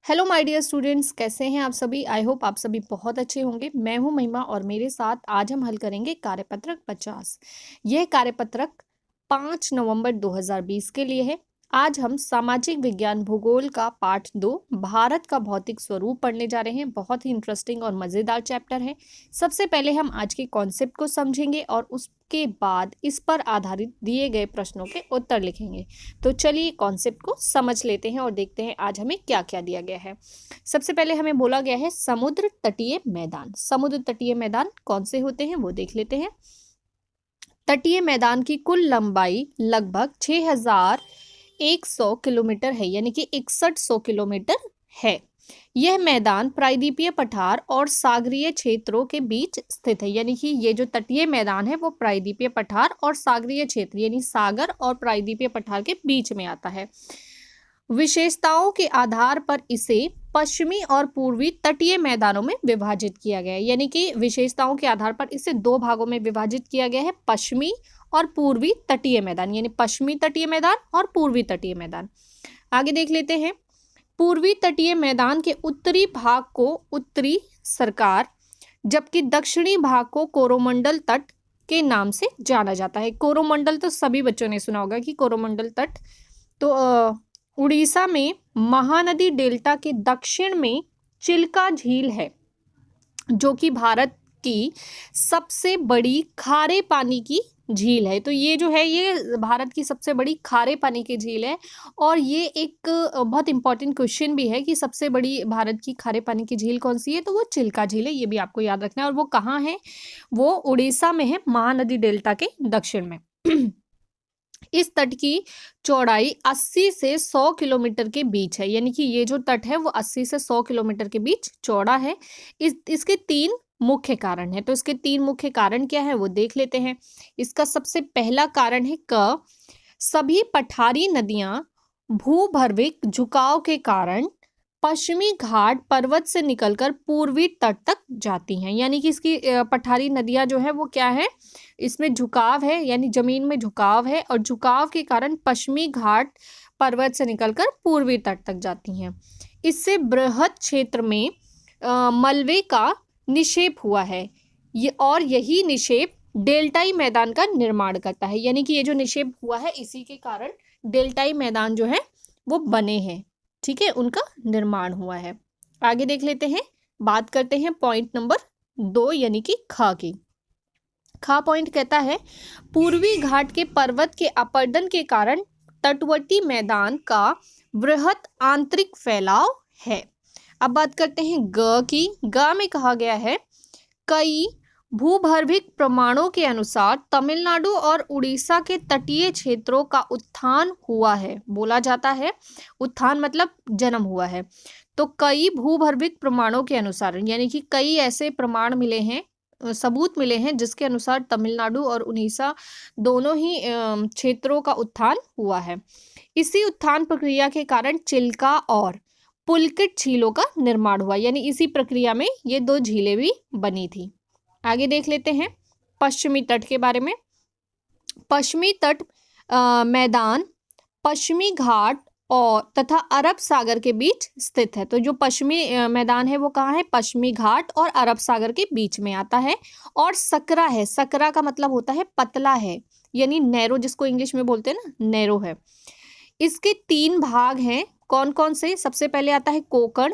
Hello my dear students, कैसे हैं आप सभी। आई होप आप सभी बहुत अच्छे होंगे। मैं हूं महिमा और मेरे साथ आज हम हल करेंगे कार्यपत्रक 50। यह कार्यपत्रक 5 नवंबर 2020 के लिए है। आज हम सामाजिक विज्ञान भूगोल का पाठ 2 भारत का भौतिक स्वरूप पढ़ने जा रहे हैं। बहुत ही इंटरेस्टिंग और मज़ेदार चैप्टर है। सबसे पहले हम आज के कॉन्सेप्ट को समझेंगे और उसके बाद इस पर आधारित दिए गए प्रश्नों के उत्तर लिखेंगे। तो चलिए कॉन्सेप्ट को समझ लेते हैं और देखते हैं आज हमें क्या क्या दिया गया है। सबसे पहले हमें बोला गया है समुद्र तटीय मैदान। समुद्र तटीय मैदान कौन से होते हैं वो देख लेते हैं। तटीय मैदान की कुल लंबाई लगभग 6100 किलोमीटर है, यानी कि 6100 किलोमीटर है। यह मैदान प्रायद्वीपीय पठार और सागरीय क्षेत्रों के बीच स्थित है, यानी कि ये जो तटीय मैदान है वो प्रायद्वीपीय पठार और सागरीय क्षेत्र यानी सागर और प्रायद्वीपीय पठार के बीच में आता है। विशेषताओं के आधार पर इसे पश्चिमी और पूर्वी तटीय मैदानों में विभाजित किया गया है, यानी कि विशेषताओं के आधार पर इसे दो भागों में विभाजित किया गया है, पश्चिमी और पूर्वी तटीय मैदान, यानी पश्चिमी तटीय मैदान और पूर्वी तटीय मैदान। आगे देख लेते हैं। पूर्वी तटीय मैदान के उत्तरी भाग को उत्तरी सरकार, जबकि दक्षिणी भाग को कोरोमंडल तट के नाम से जाना जाता है। कोरोमंडल तो सभी बच्चों ने सुना होगा कि कोरोमंडल तट तो उड़ीसा में महानदी डेल्टा के दक्षिण में चिल्का झील है, जो कि भारत की सबसे बड़ी खारे पानी की झील है। तो ये जो है ये भारत की सबसे बड़ी खारे पानी की झील है। और ये एक बहुत इंपॉर्टेंट क्वेश्चन भी है कि सबसे बड़ी भारत की खारे पानी की झील कौन सी है, तो वो चिल्का झील है। ये भी आपको याद रखना है। और वो कहाँ है, वो उड़ीसा में है, महानदी डेल्टा के दक्षिण में। इस तट की चौड़ाई 80 से 100 किलोमीटर के बीच है, यानी कि ये जो तट है वो 80 से 100 किलोमीटर के बीच चौड़ा है। इसके 3 मुख्य कारण है। तो इसके 3 मुख्य कारण क्या है वो देख लेते हैं। इसका सबसे पहला कारण है क सभी पठारी नदियां भूगर्भिक झुकाव के कारण पश्चिमी घाट पर्वत से निकलकर पूर्वी तट तक जाती हैं, यानी कि इसकी पठारी नदियां जो है वो क्या है, इसमें झुकाव है, यानी जमीन में झुकाव है और झुकाव के कारण पश्चिमी घाट पर्वत से निकलकर पूर्वी तट तक जाती हैं। इससे बृहद क्षेत्र में मलबे का निक्षेप हुआ है, और यही निक्षेप डेल्टाई मैदान का निर्माण करता है, यानी कि ये जो निक्षेप हुआ है इसी के कारण डेल्टाई मैदान जो है वो बने हैं। ठीक है, उनका निर्माण हुआ है। आगे देख लेते हैं। बात करते हैं पॉइंट नंबर 2 यानी कि ख की। ख पॉइंट कहता है पूर्वी घाट के पर्वत के अपरदन के कारण तटवर्ती मैदान का वृहत आंतरिक फैलाव है। अब बात करते हैं ग की। ग में कहा गया है कई भूगर्भिक प्रमाणों के अनुसार तमिलनाडु और उड़ीसा के तटीय क्षेत्रों का उत्थान हुआ है। बोला जाता है उत्थान मतलब जन्म हुआ है। तो कई भूगर्भिक प्रमाणों के अनुसार, यानी कि कई ऐसे प्रमाण मिले हैं, सबूत मिले हैं जिसके अनुसार तमिलनाडु और उड़ीसा दोनों ही क्षेत्रों का उत्थान हुआ है। इसी उत्थान प्रक्रिया के कारण चिल्का और पुलकित झीलों का निर्माण हुआ, यानी इसी प्रक्रिया में ये 2 झीलें भी बनी थी। आगे देख लेते हैं पश्चिमी तट के बारे में। पश्चिमी तट मैदान पश्चिमी घाट और तथा अरब सागर के बीच स्थित है। तो जो पश्चिमी मैदान है वो कहाँ है, पश्चिमी घाट और अरब सागर के बीच में आता है। और सकरा है, सकरा का मतलब होता है पतला है, यानी नैरो, जिसको इंग्लिश में बोलते हैं ना, नैरो है। इसके 3 भाग हैं। कौन कौन से, सबसे पहले आता है कोकण,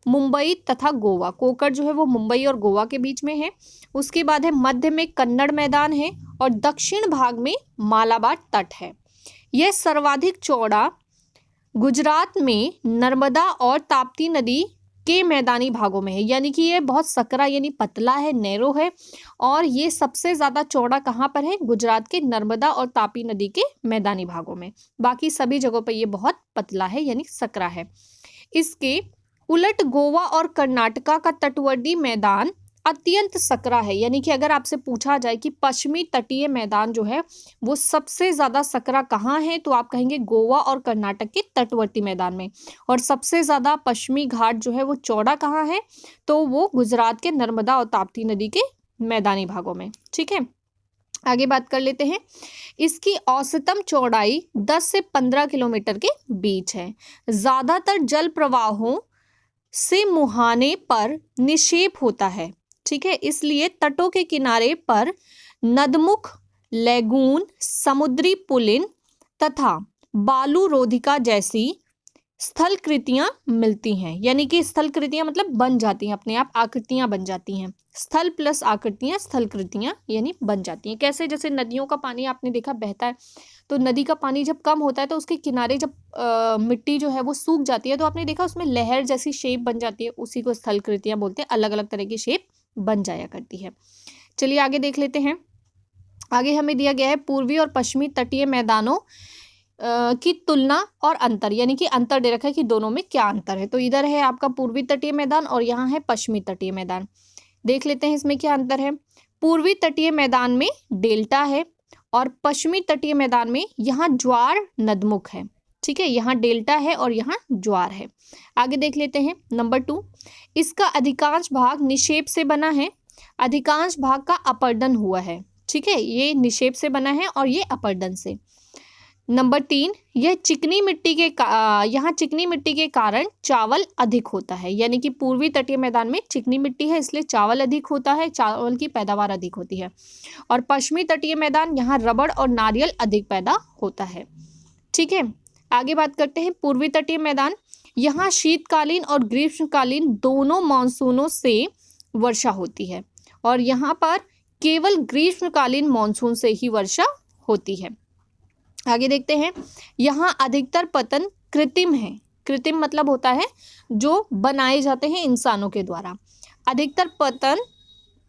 मुंबई तथा गोवा। कोकण जो है वो मुंबई और गोवा के बीच में है। उसके बाद है मध्य में कन्नड़ मैदान है और दक्षिण भाग में मालाबार तट है। यह सर्वाधिक चौड़ा गुजरात में नर्मदा और ताप्ती नदी के मैदानी भागों में है, यानी कि ये बहुत सकरा यानी पतला है, नैरो है। और ये सबसे ज्यादा चौड़ा कहाँ पर है, गुजरात के नर्मदा और तापी नदी के मैदानी भागों में। बाकी सभी जगहों पर ये बहुत पतला है यानी सकरा है। इसके उलट गोवा और कर्नाटका का तटवर्ती मैदान अत्यंत सकरा है, यानी कि अगर आपसे पूछा जाए कि पश्चिमी तटीय मैदान जो है वो सबसे ज्यादा सकरा कहाँ है, तो आप कहेंगे गोवा और कर्नाटक के तटवर्ती मैदान में। और सबसे ज्यादा पश्चिमी घाट जो है वो चौड़ा कहाँ है, तो वो गुजरात के नर्मदा और ताप्ती नदी के मैदानी भागों में। ठीक है, आगे बात कर लेते हैं। इसकी औसतम चौड़ाई 10 से 15 किलोमीटर के बीच है। ज्यादातर जल प्रवाहों से मुहाने पर निक्षेप होता है। ठीक है, इसलिए तटों के किनारे पर नदमुख, लैगून, समुद्री पुलिन तथा बालू रोधिका जैसी स्थलकृतियां मिलती हैं। यानी कि स्थलकृतियां मतलब बन जाती हैं, अपने आप आकृतियां बन जाती हैं। स्थल प्लस आकृतियां स्थलकृतियां यानी बन जाती हैं। कैसे? जैसे नदियों का पानी आपने देखा बहता है, तो नदी का पानी जब कम होता है तो उसके किनारे जब मिट्टी जो है वो सूख जाती है, तो आपने देखा उसमें लहर जैसी शेप बन जाती है, उसी को स्थलकृतियां बोलते हैं। अलग अलग तरह की शेप बन जाया करती है। चलिए आगे देख लेते हैं। आगे हमें दिया गया है पूर्वी और पश्चिमी तटीय मैदानों की तुलना और अंतर, यानी कि अंतर दे रखा है कि दोनों में क्या अंतर है। तो इधर है आपका पूर्वी तटीय मैदान और यहाँ है पश्चिमी तटीय मैदान। देख लेते हैं इसमें क्या अंतर है। पूर्वी तटीय मैदान में डेल्टा है और पश्चिमी तटीय मैदान में यहाँ ज्वार नदमुख है। ठीक है, यहाँ डेल्टा है और यहाँ ज्वार है। आगे देख लेते हैं नंबर 2, इसका अधिकांश भाग निक्षेप से बना है, अधिकांश भाग का अपरदन हुआ है। ठीक है, ये निक्षेप से बना है और ये अपरदन से। नंबर 3, यह चिकनी मिट्टी के यहाँ चिकनी मिट्टी के कारण चावल अधिक होता है। यानी कि पूर्वी तटीय मैदान में चिकनी मिट्टी है, इसलिए चावल अधिक होता है, चावल की पैदावार अधिक होती है। और पश्चिमी तटीय मैदान, यहाँ रबड़ और नारियल अधिक पैदा होता है। ठीक है, आगे बात करते हैं पूर्वी तटीय मैदान। यहाँ शीतकालीन और ग्रीष्मकालीन दोनों मानसूनों से वर्षा होती है और यहाँ पर केवल ग्रीष्मकालीन मानसून से ही वर्षा होती है। आगे देखते हैं, यहाँ अधिकतर पतन कृत्रिम है। कृत्रिम मतलब होता है जो बनाए जाते हैं इंसानों के द्वारा। अधिकतर पतन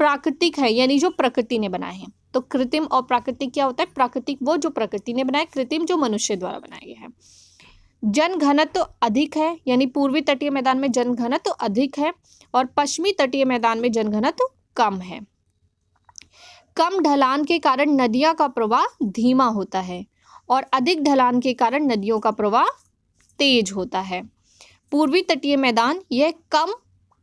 प्राकृतिक है, यानी जो प्रकृति ने बनाए हैं। तो कृत्रिम और प्राकृतिक क्या होता है? प्राकृतिक वो जो प्रकृति ने बनाए, कृत्रिम जो मनुष्य द्वारा बनाए गए हैं। जन घनत्व तो अधिक है, यानी पूर्वी तटीय मैदान में जन घनत्व तो अधिक है और पश्चिमी तटीय मैदान में जन घनत्व तो कम है। कम ढलान के कारण नदियों का प्रवाह धीमा होता है और अधिक ढलान के कारण नदियों का प्रवाह तेज होता है। पूर्वी तटीय मैदान यह कम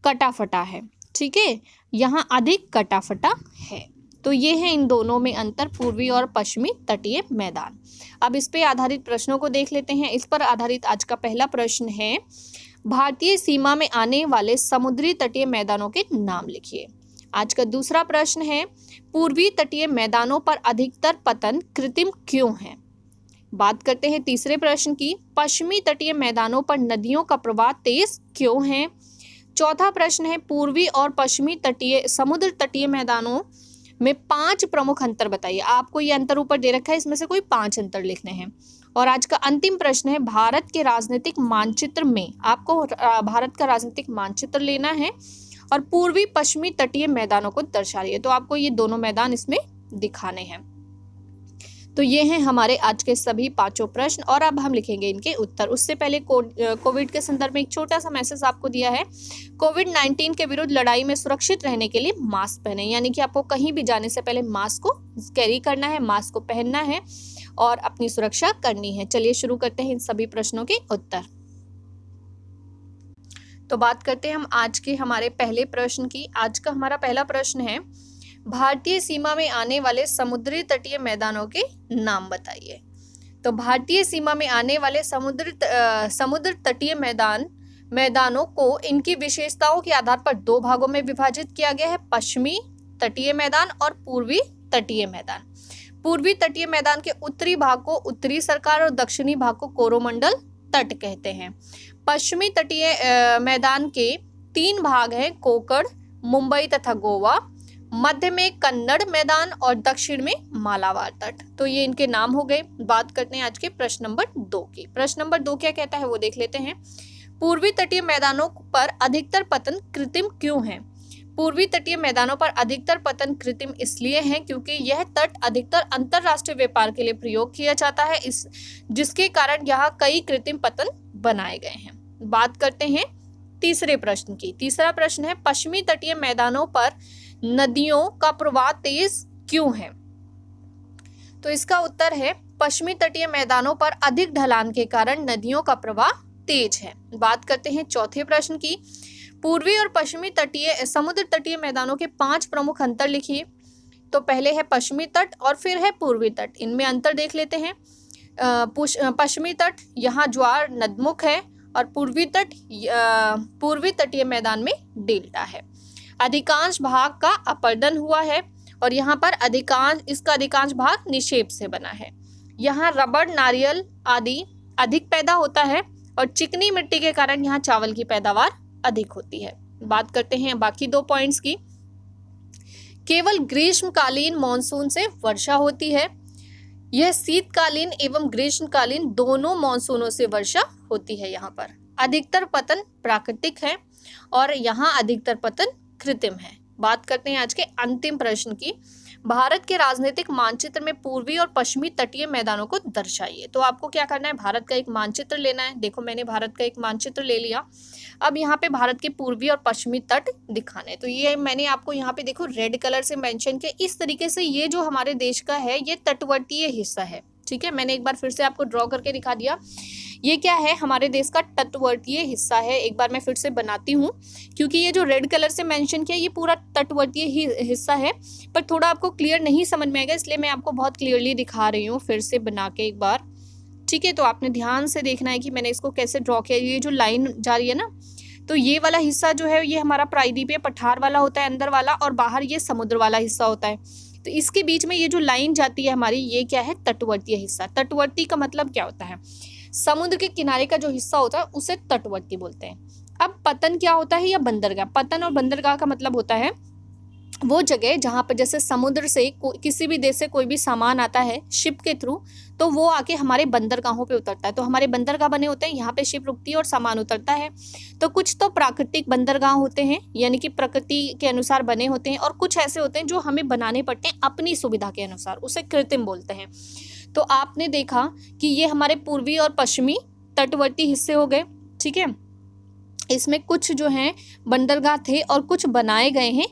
कटाफटा है। ठीक है, यहाँ अधिक कटाफटा है। तो ये है इन दोनों में अंतर, पूर्वी और पश्चिमी तटीय मैदान। अब इस पे आधारित प्रश्नों को देख लेते हैं। इस पर आधारित आज का पहला प्रश्न है, भारतीय सीमा में आने वाले समुद्री तटीय मैदानों के नाम लिखिए। आज का दूसरा प्रश्न है, पूर्वी तटीय मैदानों पर अधिकतर पतन कृत्रिम क्यों है। बात करते हैं तीसरे प्रश्न की, पश्चिमी तटीय मैदानों पर नदियों का प्रवाह तेज क्यों है। चौथा प्रश्न है, पूर्वी और पश्चिमी तटीय समुद्र तटीय मैदानों में 5 प्रमुख अंतर बताइए। आपको ये अंतर ऊपर दे रखा है, इसमें से कोई 5 अंतर लिखने हैं। और आज का अंतिम प्रश्न है, भारत के राजनीतिक मानचित्र में आपको भारत का राजनीतिक मानचित्र लेना है और पूर्वी पश्चिमी तटीय मैदानों को दर्शाइए। तो आपको ये दोनों मैदान इसमें दिखाने हैं। तो ये हैं हमारे आज के सभी 5 प्रश्न और अब हम लिखेंगे इनके उत्तर। उससे पहले कोविड के संदर्भ में एक छोटा सा मैसेज आपको दिया है। कोविड-19 के विरुद्ध लड़ाई में सुरक्षित रहने के लिए मास्क पहने, यानी कि आपको कहीं भी जाने से पहले मास्क को कैरी करना है, मास्क को पहनना है और अपनी सुरक्षा करनी है। चलिए शुरू करते हैं इन सभी प्रश्नों के उत्तर। तो बात करते हैं हम आज के हमारे पहले प्रश्न की। आज का हमारा पहला प्रश्न है, भारतीय सीमा में आने वाले समुद्री तटीय मैदानों के नाम बताइए। तो भारतीय सीमा में आने वाले समुद्र तटीय मैदानों को इनकी विशेषताओं के आधार पर 2 भागों में विभाजित किया गया है, पश्चिमी तटीय मैदान और पूर्वी तटीय मैदान। पूर्वी तटीय मैदान के उत्तरी भाग को उत्तरी सरकार और दक्षिणी भाग को कोरोमंडल तट कहते हैं। पश्चिमी तटीय मैदान के 3 भाग हैं, कोकण, मुंबई तथा गोवा, मध्य में कन्नड़ मैदान और दक्षिण में मालाबार तट। तो ये इनके नाम हो गए। बात करते हैं आज के प्रश्न नंबर 2 की। प्रश्न नंबर 2 क्या कहता है वो देख लेते हैं। पूर्वी तटीय मैदानों पर अधिकतर पतन कृत्रिम क्यों है। पूर्वी तटीय मैदानों पर अधिकतर पतन कृत्रिम इसलिए है क्योंकि यह तट अधिकतर अंतरराष्ट्रीय व्यापार के लिए प्रयोग किया जाता है, जिसके कारण यहाँ कई कृत्रिम पतन बनाए गए हैं। बात करते हैं तीसरे प्रश्न की। तीसरा प्रश्न है, पश्चिमी तटीय मैदानों पर नदियों का प्रवाह तेज क्यों है। तो इसका उत्तर है, पश्चिमी तटीय मैदानों पर अधिक ढलान के कारण नदियों का प्रवाह तेज है। बात करते हैं चौथे प्रश्न की। पूर्वी और पश्चिमी तटीय समुद्र तटीय मैदानों के 5 प्रमुख अंतर लिखिए। तो पहले है पश्चिमी तट और फिर है पूर्वी तट। इनमें अंतर देख लेते हैं। पश्चिमी तट, यहाँ ज्वार नदमुख है और पूर्वी तटीय मैदान में डेल्टा है। अधिकांश भाग का अपरदन हुआ है और यहाँ पर इसका अधिकांश भाग निक्षेप से बना है। यहाँ रबड़, नारियल आदि अधिक पैदा होता है और चिकनी मिट्टी के कारण यहाँ चावल की पैदावार अधिक होती है। बात करते हैं बाकी 2 पॉइंट्स की। केवल ग्रीष्मकालीन मॉनसून से वर्षा होती है। यह शीतकालीन एवं ग्रीष्मकालीन दोनों मॉनसूनों से वर्षा होती है। यहाँ पर अधिकतर पतन प्राकृतिक है और यहाँ अधिकतर पतन कृत्रिम है। बात करते हैं आज के अंतिम प्रश्न की। भारत के राजनीतिक मानचित्र में पूर्वी और पश्चिमी तटीय मैदानों को दर्शाइए। तो आपको क्या करना है, भारत का एक मानचित्र लेना है। देखो मैंने भारत का एक मानचित्र ले लिया। अब यहाँ पे भारत के पूर्वी और पश्चिमी तट दिखाने। तो ये मैंने आपको यहाँ पे देखो रेड कलर से मेंशन किया। इस तरीके से ये जो हमारे देश का है ये तटवर्तीय हिस्सा है। ठीक है, मैंने एक बार फिर से आपको ड्रॉ करके दिखा दिया। ये क्या है, हमारे देश का तटवर्तीय हिस्सा है। एक बार मैं फिर से बनाती हूँ, क्योंकि ये जो रेड कलर से मेंशन किया ये पूरा तटवर्तीय ही हिस्सा है, पर थोड़ा आपको क्लियर नहीं समझ में आएगा, इसलिए मैं आपको बहुत क्लियरली दिखा रही हूँ फिर से बना के एक बार। ठीक है, तो आपने ध्यान से देखना है कि मैंने इसको कैसे ड्रॉ किया। ये जो लाइन जा रही है ना, तो ये वाला हिस्सा जो है ये हमारा प्रायद्वीपीय पठार वाला होता है अंदर वाला, और बाहर ये समुद्र वाला हिस्सा होता है। तो इसके बीच में ये जो लाइन जाती है हमारी, ये क्या है, तटवर्तीय हिस्सा। तटवर्ती का मतलब क्या होता है, समुद्र के किनारे का जो हिस्सा होता है उसे तटवर्ती बोलते हैं। अब पतन क्या होता है, या बंदरगाह। पतन और बंदरगाह का मतलब होता है वो जगह जहाँ पर जैसे समुद्र से किसी भी देश से कोई भी सामान आता है शिप के थ्रू, तो वो आके हमारे बंदरगाहों पे उतरता है। तो हमारे बंदरगाह बने होते हैं, यहाँ पे शिप रुकती है और सामान उतरता है। तो कुछ तो प्राकृतिक बंदरगाह होते हैं, यानी कि प्रकृति के अनुसार बने होते हैं, और कुछ ऐसे होते हैं जो हमें बनाने पड़ते हैं अपनी सुविधा के अनुसार, उसे कृत्रिम बोलते हैं। तो आपने देखा कि ये हमारे पूर्वी और पश्चिमी तटवर्ती हिस्से हो गए। ठीक है, इसमें कुछ जो हैं बंदरगाह थे और कुछ बनाए गए हैं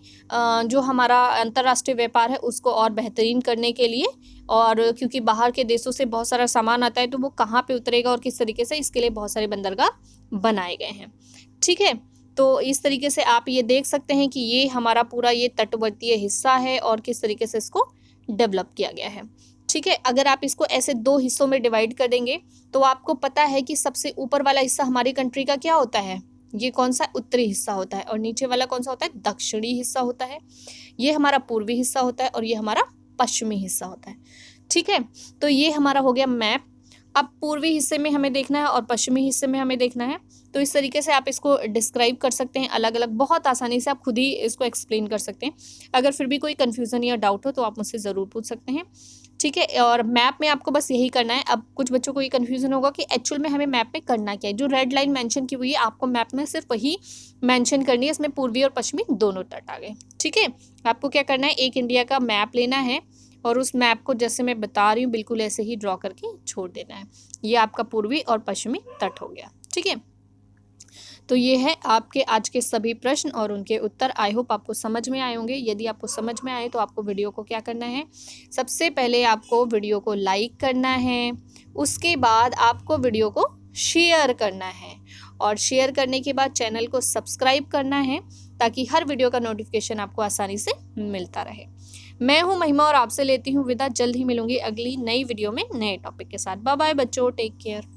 जो हमारा अंतर्राष्ट्रीय व्यापार है उसको और बेहतरीन करने के लिए, और क्योंकि बाहर के देशों से बहुत सारा सामान आता है तो वो कहाँ पे उतरेगा और किस तरीके से, इसके लिए बहुत सारे बंदरगाह बनाए गए हैं। ठीक है, तो इस तरीके से आप ये देख सकते हैं कि ये हमारा पूरा ये तटवर्तीय हिस्सा है और किस तरीके से इसको डेवलप किया गया है। ठीक है, अगर आप इसको ऐसे 2 हिस्सों में डिवाइड कर देंगे तो आपको पता है कि सबसे ऊपर वाला हिस्सा हमारी कंट्री का क्या होता है, ये कौन सा, उत्तरी हिस्सा होता है, और नीचे वाला कौन सा होता है, दक्षिणी हिस्सा होता है। ये हमारा पूर्वी हिस्सा होता है और ये हमारा पश्चिमी हिस्सा होता है। ठीक है, तो ये हमारा हो गया मैप। अब पूर्वी हिस्से में हमें देखना है और पश्चिमी हिस्से में हमें देखना है। तो इस तरीके से आप इसको डिस्क्राइब कर सकते हैं अलग अलग, बहुत आसानी से आप खुद ही इसको एक्सप्लेन कर सकते हैं। अगर फिर भी कोई कन्फ्यूज़न या डाउट हो तो आप मुझसे ज़रूर पूछ सकते हैं। ठीक है, और मैप में आपको बस यही करना है। अब कुछ बच्चों को ये कन्फ्यूज़न होगा कि एक्चुअल में हमें मैप में करना क्या है। जो रेड लाइन मेंशन की हुई है आपको मैप में सिर्फ वही मेंशन करनी है, इसमें पूर्वी और पश्चिमी दोनों तट आ गए। ठीक है, आपको क्या करना है, एक इंडिया का मैप लेना है और उस मैप को जैसे मैं बता रही हूँ बिल्कुल ऐसे ही ड्रॉ करके छोड़ देना है। ये आपका पूर्वी और पश्चिमी तट हो गया। ठीक है, तो ये है आपके आज के सभी प्रश्न और उनके उत्तर। आई होप आपको समझ में आए होंगे। यदि आपको समझ में आए तो आपको वीडियो को क्या करना है, सबसे पहले आपको वीडियो को लाइक करना है, उसके बाद आपको वीडियो को शेयर करना है, और शेयर करने के बाद चैनल को सब्सक्राइब करना है ताकि हर वीडियो का नोटिफिकेशन आपको आसानी से मिलता रहे। मैं हूँ महिमा और आपसे लेती हूँ विदा। जल्द ही मिलूंगी अगली नई वीडियो में नए टॉपिक के साथ। बाय बाय बच्चों, टेक केयर।